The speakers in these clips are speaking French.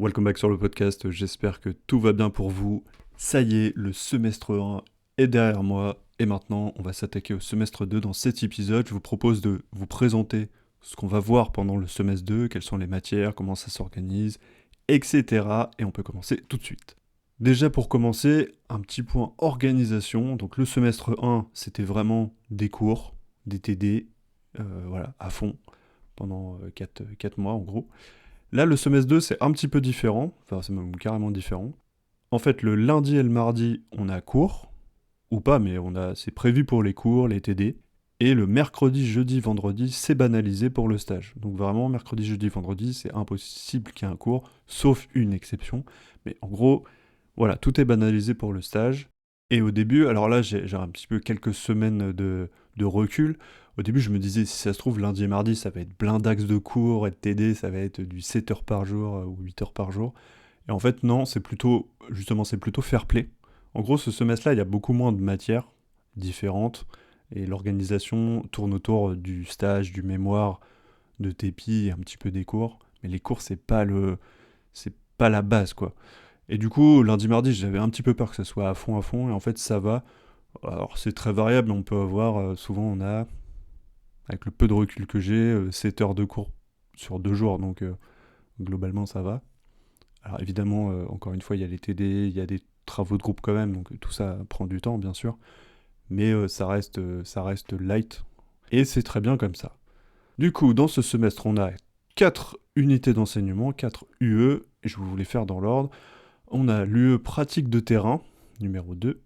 Welcome back sur le podcast, j'espère que tout va bien pour vous. Ça y est, le semestre 1 est derrière moi et maintenant on va s'attaquer au semestre 2. Dans cet épisode, je vous propose de vous présenter ce qu'on va voir pendant le semestre 2, quelles sont les matières, comment ça s'organise, etc. Et on peut commencer tout de suite. Déjà pour commencer, un petit point organisation. Donc le semestre 1, c'était vraiment des cours, des TD, voilà, à fond, pendant 4 mois en gros. Là, le semestre 2, c'est un petit peu différent, enfin c'est même carrément différent. En fait, le lundi et le mardi, on a cours, ou pas, mais c'est prévu pour les cours, les TD. Et le mercredi, jeudi, vendredi, c'est banalisé pour le stage. Donc vraiment, mercredi, jeudi, vendredi, c'est impossible qu'il y ait un cours, sauf une exception. Mais en gros, voilà, tout est banalisé pour le stage. Et au début, alors là, j'ai un petit peu quelques semaines de recul. Au début, je me disais, si ça se trouve, lundi et mardi, ça va être plein d'axes de cours et de TD, ça va être du 7 heures par jour ou 8 heures par jour. Et en fait, non, c'est plutôt fair play. En gros, ce semestre-là, il y a beaucoup moins de matières différentes et l'organisation tourne autour du stage, du mémoire, de TEPI et un petit peu des cours. Mais les cours, c'est pas la base, quoi. Et du coup, lundi, mardi, j'avais un petit peu peur que ça soit à fond, et en fait, ça va. Alors, c'est très variable, mais on peut avoir, souvent, on a, avec le peu de recul que j'ai, 7 heures de cours sur 2 jours, donc globalement, ça va. Alors, évidemment, encore une fois, il y a les TD, il y a des travaux de groupe quand même, donc tout ça prend du temps, bien sûr, mais ça reste light, et c'est très bien comme ça. Du coup, dans ce semestre, on a 4 unités d'enseignement, 4 UE, et je vous les faire dans l'ordre. On a l'UE pratique de terrain, numéro 2.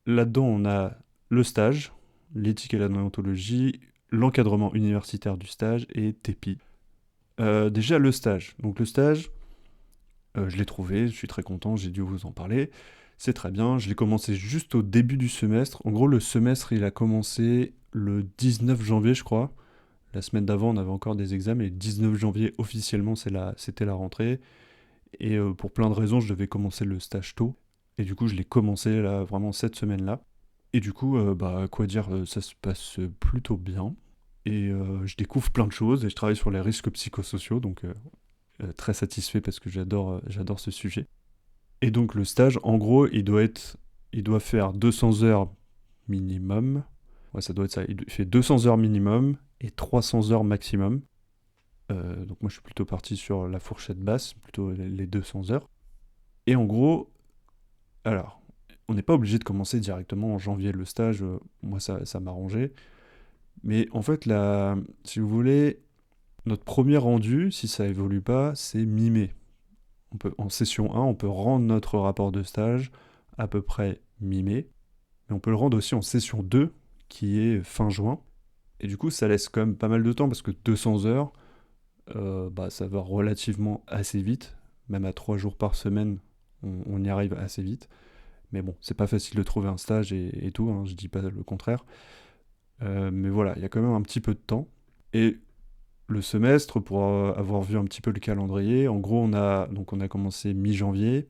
Là-dedans, on a le stage, l'éthique et la déontologie, l'encadrement universitaire du stage et TEPI. Déjà, le stage. Donc, le stage, je l'ai trouvé, je suis très content, j'ai dû vous en parler. C'est très bien, je l'ai commencé juste au début du semestre. En gros, le semestre, il a commencé le 19 janvier, je crois. La semaine d'avant, on avait encore des examens, et le 19 janvier, officiellement, c'était la rentrée. Et pour plein de raisons, je devais commencer le stage tôt. Et du coup, je l'ai commencé là, vraiment cette semaine-là. Et du coup, bah, quoi dire, ça se passe plutôt bien. Et je découvre plein de choses et je travaille sur les risques psychosociaux, donc très satisfait parce que j'adore ce sujet. Et donc le stage, en gros, il doit faire 200 heures minimum. Ouais, ça doit être ça. Il fait 200 heures minimum et 300 heures maximum. Donc moi, je suis plutôt parti sur la fourchette basse, plutôt les 200 heures. Et en gros, alors, on n'est pas obligé de commencer directement en janvier le stage, moi ça m'arrangeait. Mais en fait, si vous voulez, notre premier rendu, si ça évolue pas, c'est mi-mai. En session 1, on peut rendre notre rapport de stage à peu près mi-mai, mais on peut le rendre aussi en session 2, qui est fin juin. Et du coup, ça laisse quand même pas mal de temps, parce que 200 heures, bah, ça va relativement assez vite. Même à 3 jours par semaine, on y arrive assez vite. Mais bon, c'est pas facile de trouver un stage et tout, hein, je dis pas le contraire. Mais voilà, il y a quand même un petit peu de temps. Et le semestre, pour avoir vu un petit peu le calendrier, en gros, on a commencé mi-janvier.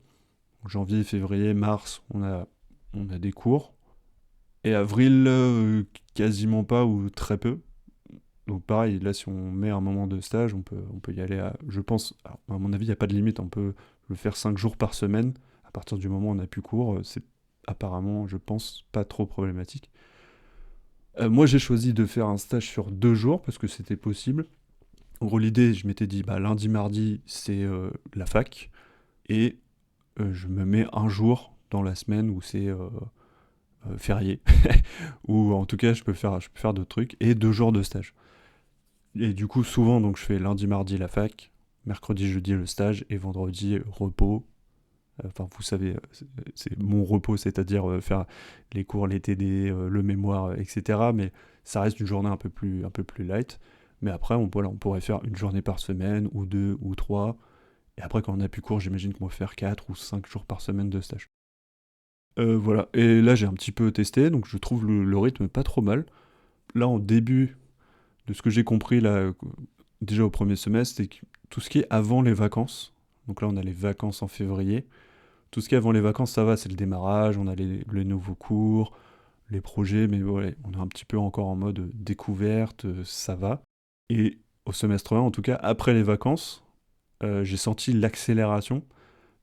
Janvier, février, mars, on a des cours. Et avril, quasiment pas ou très peu. Donc pareil, là, si on met un moment de stage, on peut y aller je pense, alors, à mon avis, il n'y a pas de limite, on peut le faire 5 jours par semaine. À partir du moment où on n'a plus cours, c'est apparemment, je pense, pas trop problématique. Moi, j'ai choisi de faire un stage sur 2 jours parce que c'était possible. En gros, l'idée, je m'étais dit, bah, lundi, mardi, c'est la fac. Et je me mets un jour dans la semaine où c'est férié. Ou en tout cas, je peux faire d'autres trucs. Et 2 jours de stage. Et du coup, souvent, donc, je fais lundi, mardi la fac. Mercredi, jeudi le stage. Et vendredi, repos. Enfin, vous savez, c'est mon repos, c'est-à-dire faire les cours, les TD, le mémoire, etc. Mais ça reste une journée un peu plus light. Mais après, voilà, on pourrait faire une journée par semaine, ou deux, ou trois. Et après, quand on a plus cours, j'imagine qu'on va faire 4 ou 5 jours par semaine de stage. Voilà. Et là, j'ai un petit peu testé, donc je trouve le rythme pas trop mal. Là, en début, de ce que j'ai compris, là, déjà au premier semestre, c'est que tout ce qui est avant les vacances. Donc là, on a les vacances en février. Tout ce qui est avant les vacances, ça va, c'est le démarrage, on a les nouveaux cours, les projets, mais ouais, on est un petit peu encore en mode découverte, ça va. Et au semestre 1, en tout cas, après les vacances, j'ai senti l'accélération.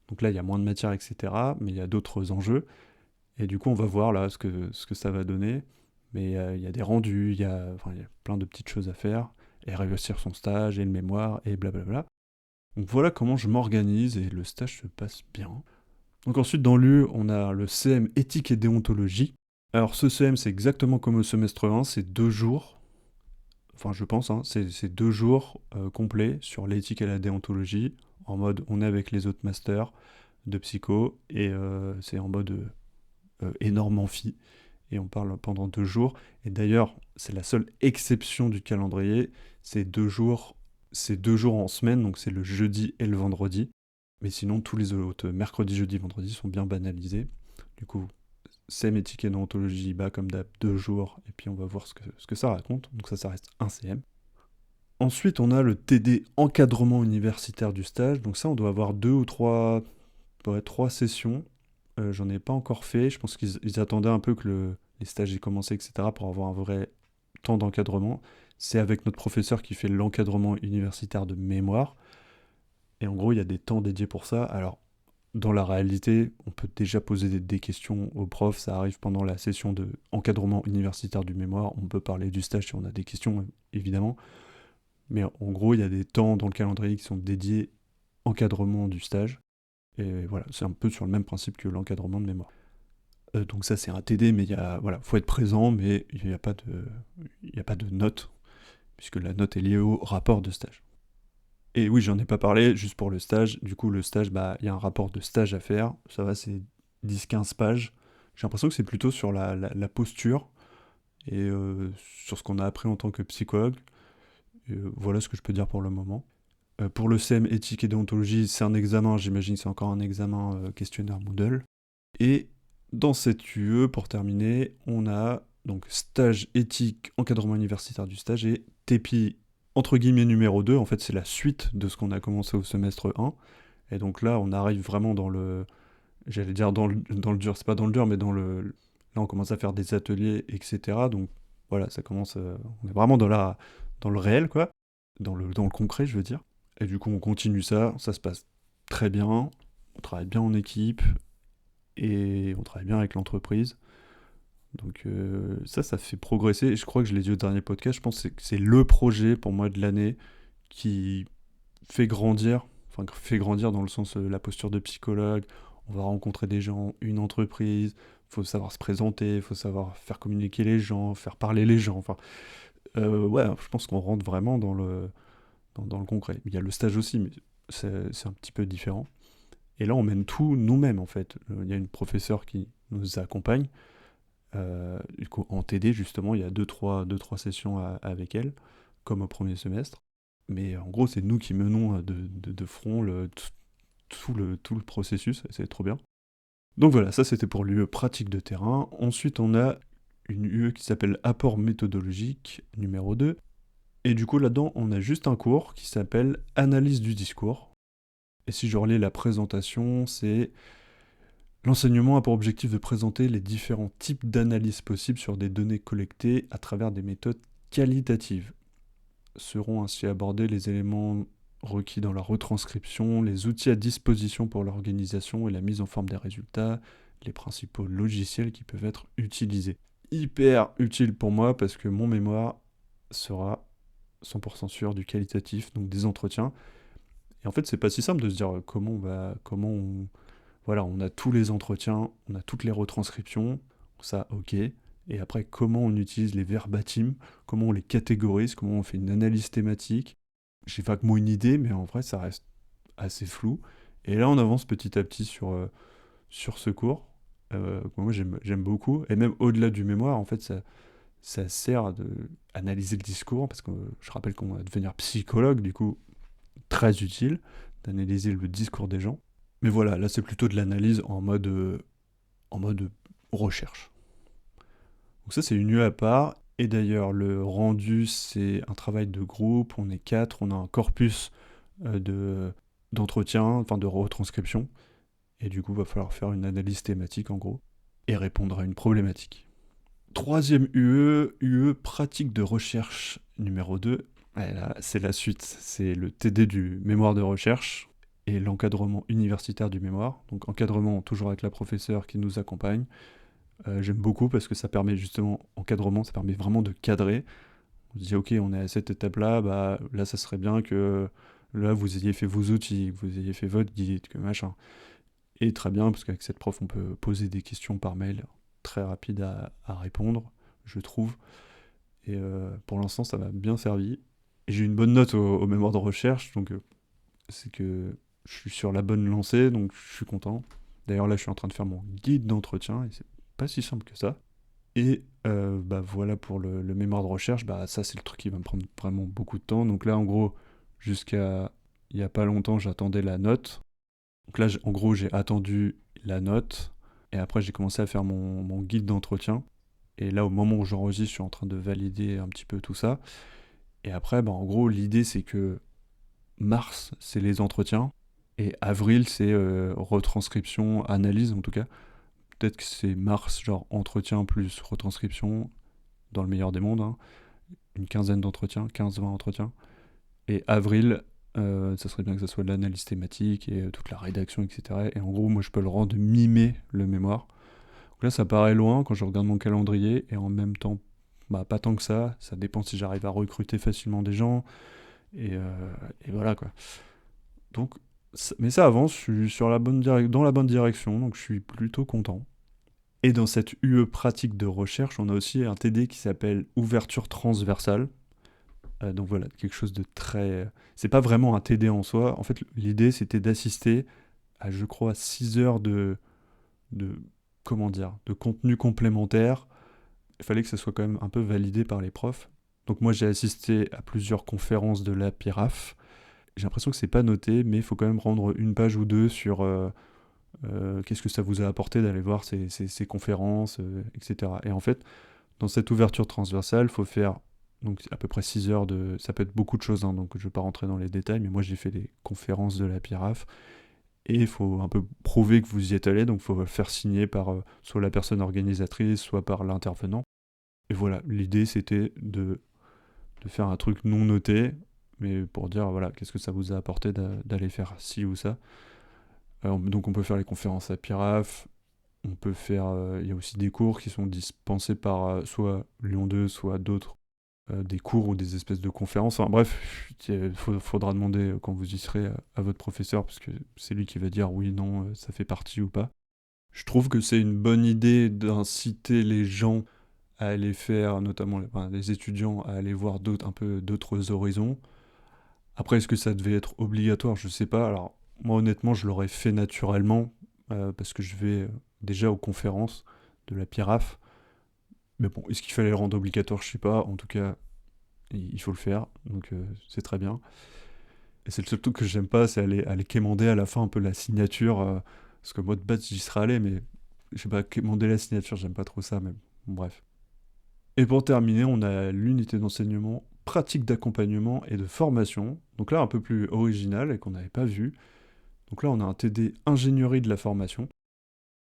Donc là, il y a moins de matière, etc. Mais il y a d'autres enjeux. Et du coup, on va voir là ce que ça va donner. Mais il y a des rendus, il y a plein de petites choses à faire. Et réussir son stage, et le mémoire, et blablabla. Donc voilà comment je m'organise, et le stage se passe bien. Donc ensuite, dans l'U, on a le CM éthique et déontologie. Alors ce CM, c'est exactement comme au semestre 1, c'est 2 jours. Enfin, je pense, hein, c'est 2 jours complets sur l'éthique et la déontologie, en mode on est avec les autres masters de psycho, et c'est en mode énorme amphi, et on parle pendant 2 jours. Et d'ailleurs, c'est la seule exception du calendrier, c'est deux jours en semaine, donc c'est le jeudi et le vendredi. Mais sinon, tous les autres, mercredi, jeudi, vendredi, sont bien banalisés. Du coup, CM éthique et déontologie, bah comme d'hab, 2 jours, et puis on va voir ce que ça raconte. Donc ça reste un CM. Ensuite, on a le TD encadrement universitaire du stage. Donc ça, on doit avoir 2 ou 3, ouais, 3 sessions. J'en ai pas encore fait. Je pense qu'ils attendaient un peu que les stages aient commencé, etc. pour avoir un vrai temps d'encadrement. C'est avec notre professeur qui fait l'encadrement universitaire de mémoire. Et en gros, il y a des temps dédiés pour ça. Alors, dans la réalité, on peut déjà poser des questions aux profs. Ça arrive pendant la session de encadrement universitaire du mémoire. On peut parler du stage si on a des questions, évidemment. Mais en gros, il y a des temps dans le calendrier qui sont dédiés encadrement du stage. Et voilà, c'est un peu sur le même principe que l'encadrement de mémoire. Donc ça, c'est un TD, mais voilà, faut être présent, mais il n'y a pas de note, puisque la note est liée au rapport de stage. Et oui, j'en ai pas parlé, juste pour le stage. Du coup, le stage, bah, il y a un rapport de stage à faire. Ça va, c'est 10-15 pages. J'ai l'impression que c'est plutôt sur la posture et sur ce qu'on a appris en tant que psychologue. Et, voilà ce que je peux dire pour le moment. Pour le CM éthique et déontologie, c'est un examen, j'imagine que c'est encore un examen questionnaire Moodle. Et dans cette UE, pour terminer, on a donc stage éthique, encadrement universitaire du stage, et TEPI entre guillemets numéro 2. En fait, c'est la suite de ce qu'on a commencé au semestre 1. Et donc là, on arrive vraiment j'allais dire dans le dur, c'est pas dans le dur, mais là, on commence à faire des ateliers, etc. Donc voilà, ça commence, on est vraiment dans le réel, quoi, dans le concret, je veux dire. Et du coup, on continue ça se passe très bien, on travaille bien en équipe, et on travaille bien avec l'entreprise. Donc ça fait progresser. Et je crois que je l'ai dit au dernier podcast, je pense que c'est le projet pour moi de l'année qui fait grandir, enfin fait grandir dans le sens la posture de psychologue. On va rencontrer des gens, une entreprise, faut savoir se présenter, faut savoir faire communiquer les gens, faire parler les gens. Enfin, ouais, je pense qu'on rentre vraiment dans le concret. Il y a le stage aussi, mais c'est un petit peu différent. Et là, on mène tout nous-mêmes, en fait. Il y a une professeure qui nous accompagne. Du coup, en TD, justement, il y a deux, trois sessions avec elle, comme au premier semestre. Mais en gros, c'est nous qui menons de front tout le processus, et c'est trop bien. Donc voilà, ça c'était pour l'UE pratique de terrain. Ensuite, on a une UE qui s'appelle apport méthodologique numéro 2. Et du coup, là-dedans, on a juste un cours qui s'appelle analyse du discours. Et si je relis la présentation, c'est l'enseignement a pour objectif de présenter les différents types d'analyses possibles sur des données collectées à travers des méthodes qualitatives. Seront ainsi abordés les éléments requis dans la retranscription, les outils à disposition pour l'organisation et la mise en forme des résultats, les principaux logiciels qui peuvent être utilisés. Hyper utile pour moi parce que mon mémoire sera 100% sûr du qualitatif, donc des entretiens. Et en fait, c'est pas si simple de se dire voilà, on a tous les entretiens, on a toutes les retranscriptions, ça, ok. Et après, comment on utilise les verbatim, comment on les catégorise, comment on fait une analyse thématique. J'ai vaguement une idée, mais en vrai, ça reste assez flou. Et là, on avance petit à petit sur ce cours. Moi, j'aime beaucoup. Et même au-delà du mémoire, en fait, ça sert de analyser le discours, parce que je rappelle qu'on va devenir psychologue, du coup, très utile d'analyser le discours des gens. Mais voilà, là, c'est plutôt de l'analyse en mode recherche. Donc ça, c'est une UE à part. Et d'ailleurs, le rendu, c'est un travail de groupe. On est 4, on a un corpus d'entretien, enfin de retranscription. Et du coup, il va falloir faire une analyse thématique, en gros, et répondre à une problématique. Troisième UE pratique de recherche numéro 2. Ouais, là, c'est la suite, c'est le TD du mémoire de recherche et l'encadrement universitaire du mémoire. Donc encadrement toujours avec la professeure qui nous accompagne. J'aime beaucoup parce que ça permet justement, encadrement, ça permet vraiment de cadrer. On se dit ok, on est à cette étape-là, bah là ça serait bien que là vous ayez fait vos outils, que vous ayez fait votre guide, que machin. Et très bien, parce qu'avec cette prof on peut poser des questions par mail très rapides à répondre, je trouve. Et pour l'instant ça m'a bien servi. Et j'ai eu une bonne note au mémoire de recherche, donc c'est que je suis sur la bonne lancée, donc je suis content. D'ailleurs là je suis en train de faire mon guide d'entretien, et c'est pas si simple que ça. Et bah voilà pour le mémoire de recherche, bah ça c'est le truc qui va me prendre vraiment beaucoup de temps. Donc là en gros, jusqu'à il y a pas longtemps j'attendais la note. Donc là en gros j'ai attendu la note, et après j'ai commencé à faire mon guide d'entretien. Et là au moment où j'enregistre, je suis en train de valider un petit peu tout ça. Et après, bah, en gros l'idée c'est que mars c'est les entretiens, et avril c'est retranscription, analyse en tout cas. Peut-être que c'est mars, genre entretien plus retranscription, dans le meilleur des mondes, hein. Une quinzaine d'entretiens, 15-20 entretiens. Et avril, ça serait bien que ça soit de l'analyse thématique et toute la rédaction, etc. Et en gros, moi, je peux le rendre mi-mai, le mémoire. Donc là, ça paraît loin quand je regarde mon calendrier, et en même temps, bah, pas tant que ça dépend si j'arrive à recruter facilement des gens, et voilà, quoi. Donc, mais ça avance, je suis sur dans la bonne direction, donc je suis plutôt content. Et dans cette UE pratique de recherche, on a aussi un TD qui s'appelle ouverture transversale. Donc voilà, quelque chose de très... C'est pas vraiment un TD en soi. En fait, l'idée, c'était d'assister à, je crois, 6 heures de... Comment dire? De contenu complémentaire. Il fallait que ça soit quand même un peu validé par les profs. Donc moi, j'ai assisté à plusieurs conférences de la PIRAF. J'ai l'impression que c'est pas noté, mais il faut quand même rendre une page ou deux sur qu'est-ce que ça vous a apporté d'aller voir ces conférences, etc. Et en fait, dans cette ouverture transversale, il faut faire donc à peu près 6 heures de... Ça peut être beaucoup de choses, hein, donc je ne vais pas rentrer dans les détails, mais moi j'ai fait des conférences de la PIRAF, et il faut un peu prouver que vous y êtes allé, donc il faut le faire signer par soit la personne organisatrice, soit par l'intervenant. Et voilà, l'idée c'était de faire un truc non noté, mais pour dire, voilà, qu'est-ce que ça vous a apporté d'aller faire ci ou ça. Donc on peut faire les conférences à PIRAF, on peut faire... Il y a aussi des cours qui sont dispensés par soit Lyon 2, soit d'autres, des cours ou des espèces de conférences. Enfin bref, il faudra demander quand vous y serez à votre professeur, parce que c'est lui qui va dire oui, non, ça fait partie ou pas. Je trouve que c'est une bonne idée d'inciter les gens à aller faire, notamment les étudiants, à aller voir un peu d'autres horizons. Après, est-ce que ça devait être obligatoire? Je sais pas. Alors, moi, honnêtement, je l'aurais fait naturellement, parce que je vais déjà aux conférences de la PIRAF. Mais bon, est-ce qu'il fallait le rendre obligatoire? Je sais pas. En tout cas, il faut le faire, donc c'est très bien. Et c'est le seul truc que j'aime pas, c'est aller quémander à la fin un peu la signature, parce que moi de base j'y serais allé, mais je sais pas, quémander la signature, j'aime pas trop ça, mais bon, bref. Et pour terminer, on a l'unité d'enseignement, pratique d'accompagnement et de formation. Donc là, un peu plus original et qu'on n'avait pas vu. Donc là, on a un TD ingénierie de la formation.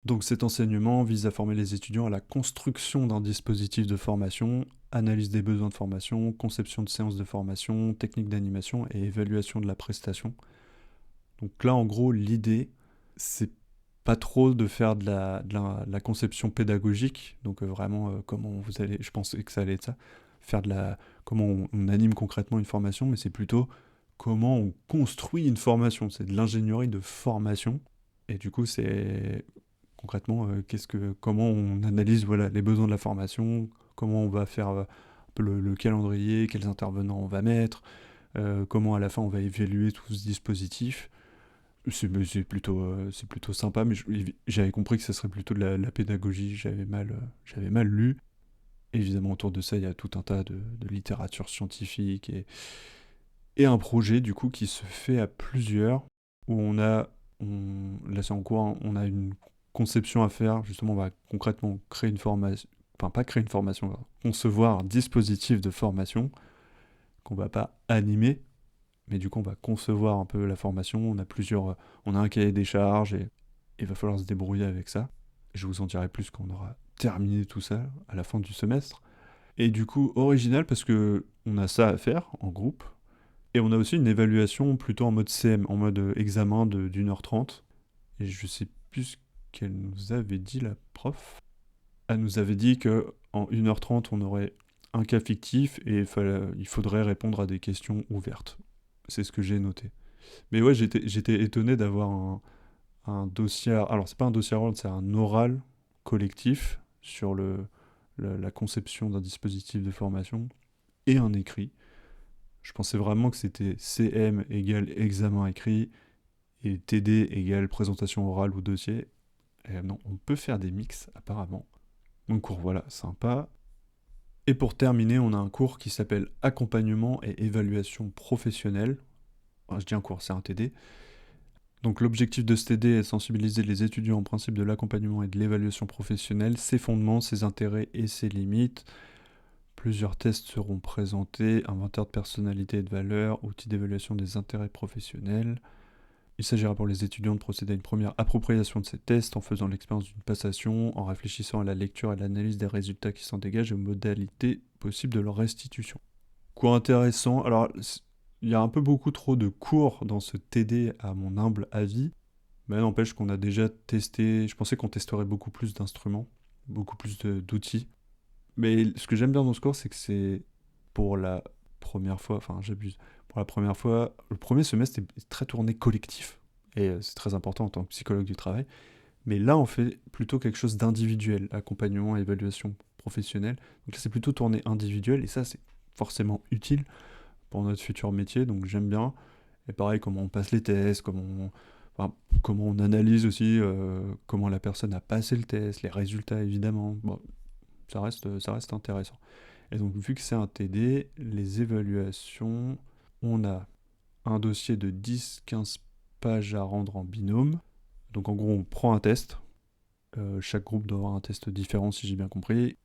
Donc cet enseignement vise à former les étudiants à la construction d'un dispositif de formation, analyse des besoins de formation, conception de séances de formation, technique d'animation et évaluation de la prestation. Donc là, en gros, l'idée, c'est pas trop de faire de la conception pédagogique, donc vraiment comment vous allez, je pensais que ça allait être ça, faire comment on anime concrètement une formation, mais c'est plutôt comment on construit une formation, c'est de l'ingénierie de formation, et du coup c'est concrètement comment on analyse, voilà, les besoins de la formation, comment on va faire un peu le calendrier, quels intervenants on va mettre, comment à la fin on va évaluer tout ce dispositif. C'est plutôt sympa, mais j'avais compris que ça serait plutôt de la pédagogie, j'avais mal lu. Évidemment, autour de ça, il y a tout un tas de littérature scientifique, et un projet, du coup, qui se fait à plusieurs, où là c'est en cours, hein, on a une conception à faire, justement, on va concrètement créer une formation, enfin pas créer une formation, on va concevoir un dispositif de formation qu'on va pas animer, mais du coup, on va concevoir un peu la formation. On a un cahier des charges, et il va falloir se débrouiller avec ça. Je vous en dirai plus quand on aura terminé tout ça à la fin du semestre. Et du coup, original parce que on a ça à faire en groupe. Et on a aussi une évaluation plutôt en mode CM, en mode examen d'1h30. Et je sais plus ce qu'elle nous avait dit, la prof. Elle nous avait dit que en 1h30, on aurait un cas fictif et il faudrait répondre à des questions ouvertes. C'est ce que j'ai noté. Mais ouais, j'étais étonné d'avoir un dossier. Alors, c'est pas un dossier oral, c'est un oral collectif sur la conception d'un dispositif de formation et un écrit. Je pensais vraiment que c'était CM égale examen écrit et TD égale présentation orale ou dossier. Et non, on peut faire des mix apparemment. Donc cours, voilà, sympa. Et pour terminer, on a un cours qui s'appelle Accompagnement et évaluation professionnelle. Enfin, je dis un cours, c'est un TD. Donc l'objectif de ce TD est de sensibiliser les étudiants au principe de l'accompagnement et de l'évaluation professionnelle, ses fondements, ses intérêts et ses limites. Plusieurs tests seront présentés, inventaire de personnalité et de valeur, outils d'évaluation des intérêts professionnels. Il s'agira pour les étudiants de procéder à une première appropriation de ces tests en faisant l'expérience d'une passation, en réfléchissant à la lecture et à l'analyse des résultats qui s'en dégagent et aux modalités possibles de leur restitution. Cours intéressant. Alors, il y a un peu beaucoup trop de cours dans ce TD à mon humble avis, mais n'empêche qu'on a déjà testé. Je pensais qu'on testerait beaucoup plus d'instruments, beaucoup plus d'outils. Mais ce que j'aime bien dans ce cours, c'est que c'est pour la première fois, enfin j'abuse, pour la première fois, le premier semestre est très tourné collectif. Et c'est très important en tant que psychologue du travail. Mais là, on fait plutôt quelque chose d'individuel, accompagnement et évaluation professionnelle. Donc là, c'est plutôt tourné individuel, et ça, c'est forcément utile pour notre futur métier, donc j'aime bien. Et pareil, comment on passe les tests, enfin, comment on analyse aussi, comment la personne a passé le test, les résultats évidemment. Bon, ça reste intéressant. Et donc, vu que c'est un TD, les évaluations, on a un dossier de 10-15 pages à rendre en binôme. Donc, en gros, on prend un test. Chaque groupe doit avoir un test différent, si j'ai bien compris.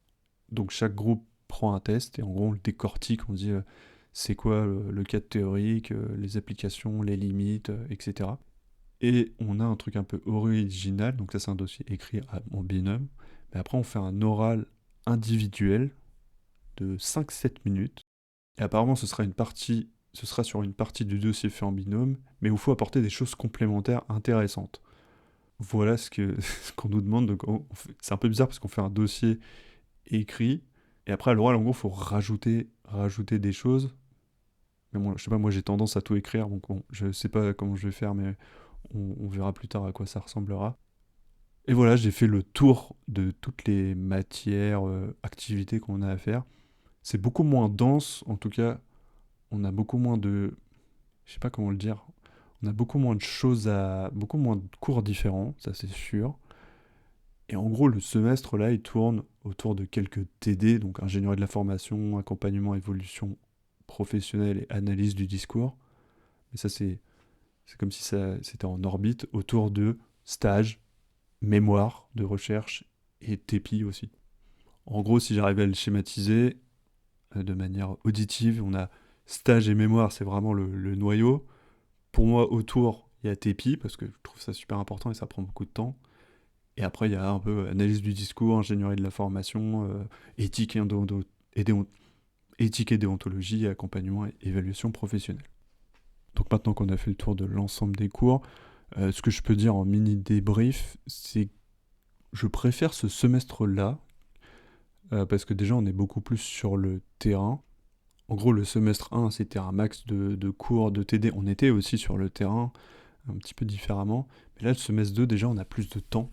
Donc, chaque groupe prend un test et en gros, on le décortique. On dit c'est quoi le cadre théorique, les applications, les limites, etc. Et on a un truc un peu original. Donc, ça, c'est un dossier écrit en binôme. Mais après, on fait un oral individuel de 5-7 minutes. Et apparemment, ce sera sur une partie du dossier fait en binôme, mais où il faut apporter des choses complémentaires intéressantes. Voilà ce qu'on nous demande. Donc, c'est un peu bizarre parce qu'on fait un dossier écrit, et après, à l'oral, en gros, il faut rajouter des choses. Mais bon, je sais pas, moi j'ai tendance à tout écrire, donc bon, je sais pas comment je vais faire, mais on verra plus tard à quoi ça ressemblera. Et voilà, j'ai fait le tour de toutes les matières, activités qu'on a à faire. C'est beaucoup moins dense, en tout cas, on a beaucoup moins de... Je sais pas comment le dire. On a beaucoup moins de choses à... beaucoup moins de cours différents, ça c'est sûr. Et en gros, le semestre là, il tourne autour de quelques TD, donc ingénierie de la formation, accompagnement, évolution professionnelle et analyse du discours. Mais ça, c'est comme si ça c'était en orbite autour de stage, mémoire de recherche et TEPI aussi. En gros, si j'arrive à le schématiser de manière auditive, on a stage et mémoire, c'est vraiment le noyau. Pour moi, autour, il y a TEPI, parce que je trouve ça super important et ça prend beaucoup de temps. Et après, il y a un peu analyse du discours, ingénierie de la formation, éthique éthique et déontologie, accompagnement et évaluation professionnelle. Donc maintenant qu'on a fait le tour de l'ensemble des cours, ce que je peux dire en mini débrief, c'est que je préfère ce semestre-là, parce que déjà on est beaucoup plus sur le terrain. En gros, le semestre 1, c'était un max de cours de TD. On était aussi sur le terrain, un petit peu différemment. Mais là, le semestre 2, déjà, on a plus de temps.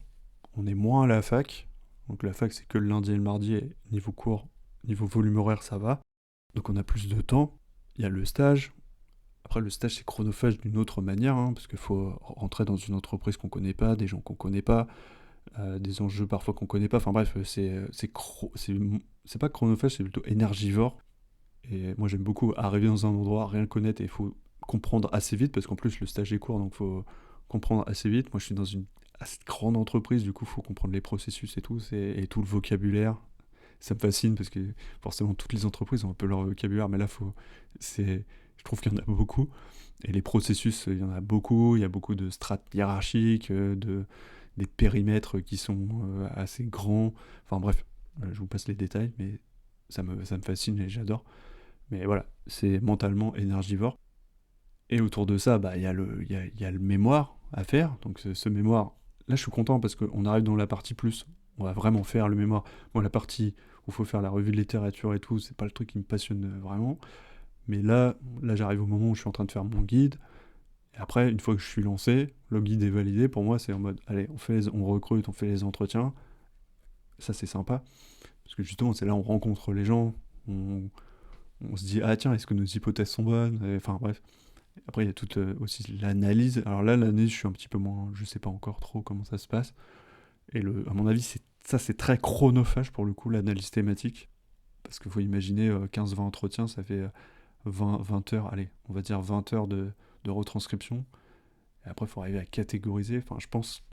On est moins à la fac. Donc la fac, c'est que le lundi et le mardi. Et niveau cours, niveau volume horaire, ça va. Donc on a plus de temps. Il y a le stage. Après, le stage, c'est chronophage d'une autre manière, hein, parce qu'il faut rentrer dans une entreprise qu'on connaît pas, des gens qu'on connaît pas, des enjeux parfois qu'on connaît pas. Enfin bref, c'est pas chronophage, c'est plutôt énergivore. Et moi, j'aime beaucoup arriver dans un endroit, rien connaître, et il faut comprendre assez vite, parce qu'en plus, le stage est court, donc il faut comprendre assez vite. Moi, je suis dans une assez grande entreprise, du coup, il faut comprendre les processus et tout, et tout le vocabulaire. Ça me fascine, parce que forcément, toutes les entreprises ont un peu leur vocabulaire, mais là, je trouve qu'il y en a beaucoup. Et les processus, il y en a beaucoup. Il y a beaucoup de strates hiérarchiques, des périmètres qui sont assez grands. Enfin bref, je vous passe les détails, mais ça me fascine et j'adore. Mais voilà, c'est mentalement énergivore. Et autour de ça, bah, il y a le mémoire à faire. Donc ce mémoire, là je suis content parce qu'on arrive dans la partie plus. On va vraiment faire le mémoire. Moi, la partie où il faut faire la revue de littérature et tout, c'est pas le truc qui me passionne vraiment. Mais là j'arrive au moment où je suis en train de faire mon guide. Et après, une fois que je suis lancé, le guide est validé. Pour moi, c'est en mode, allez, on recrute, on fait les entretiens. Ça, c'est sympa. Parce que justement, c'est là où on rencontre les gens. On se dit, ah tiens, est-ce que nos hypothèses sont bonnes? Enfin bref. Après, il y a toute aussi l'analyse. Alors là, l'analyse, je suis un petit peu moins. Je sais pas encore trop comment ça se passe. Et à mon avis, c'est très chronophage pour le coup, l'analyse thématique. Parce qu'il faut imaginer 15-20 entretiens, ça fait 20 heures, allez, on va dire 20 heures de retranscription. Et après, il faut arriver à catégoriser. Enfin, je pense.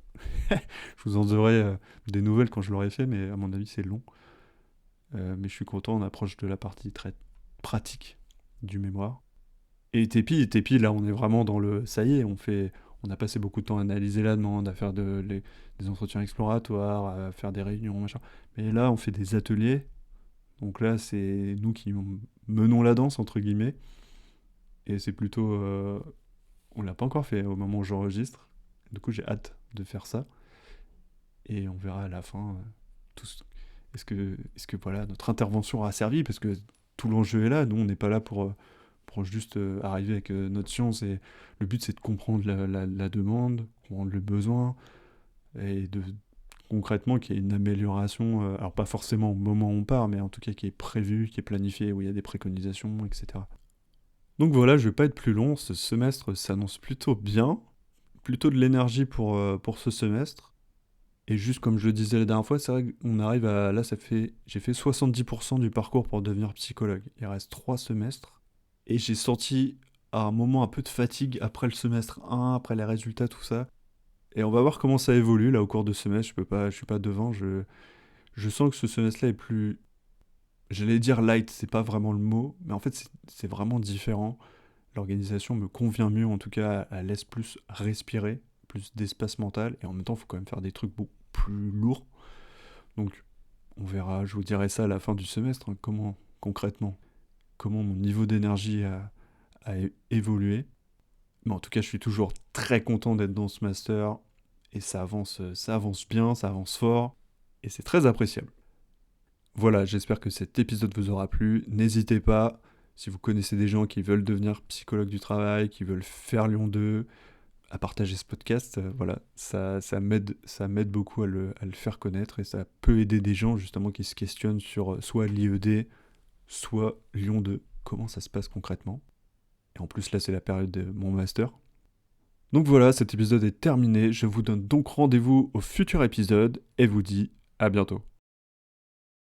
Je vous en donnerai des nouvelles quand je l'aurai fait, mais à mon avis, c'est long. Mais je suis content, on approche de la partie très pratique du mémoire. Et Tepi, là, on est vraiment dans le. Ça y est, on a passé beaucoup de temps à analyser la demande, à faire des entretiens exploratoires, à faire des réunions, machin. Mais là, on fait des ateliers. Donc là, c'est nous qui menons la danse, entre guillemets. Et c'est plutôt. On l'a pas encore fait au moment où j'enregistre. Du coup, j'ai hâte de faire ça. Et on verra à la fin tous. Est-ce que voilà, notre intervention aura servi? Parce que tout l'enjeu est là. Nous, on n'est pas là pour juste arriver avec notre science. Et le but, c'est de comprendre la demande, comprendre le besoin, et concrètement qu'il y ait une amélioration. Alors, pas forcément au moment où on part, mais en tout cas qui est prévu, qui est planifié, où il y a des préconisations, etc. Donc voilà, je vais pas être plus long. Ce semestre s'annonce plutôt bien. Plutôt de l'énergie pour ce semestre. Et juste comme je le disais la dernière fois, c'est vrai qu'on arrive à. Là, j'ai fait 70% du parcours pour devenir psychologue. Il reste 3 semestres. Et j'ai senti à un moment un peu de fatigue après le semestre 1, après les résultats, tout ça. Et on va voir comment ça évolue là au cours de semestre. Je suis pas devant. Je sens que ce semestre-là est plus. J'allais dire light, c'est pas vraiment le mot. Mais en fait, c'est vraiment différent. L'organisation me convient mieux, en tout cas, elle laisse plus respirer, plus d'espace mental. Et en même temps, il faut quand même faire des trucs beaucoup plus lourds. Donc, on verra, je vous dirai ça à la fin du semestre, hein, concrètement, comment mon niveau d'énergie a évolué. Mais en tout cas, je suis toujours très content d'être dans ce master. Et ça avance bien, ça avance fort. Et c'est très appréciable. Voilà, j'espère que cet épisode vous aura plu. N'hésitez pas, si vous connaissez des gens qui veulent devenir psychologue du travail, qui veulent faire Lyon 2, à partager ce podcast. Voilà, ça m'aide beaucoup à le faire connaître et ça peut aider des gens justement qui se questionnent sur soit l'IED, soit Lyon 2. Comment ça se passe concrètement? Et en plus là c'est la période de mon master. Donc voilà, cet épisode est terminé. Je vous donne donc rendez-vous au futur épisode et vous dis à bientôt.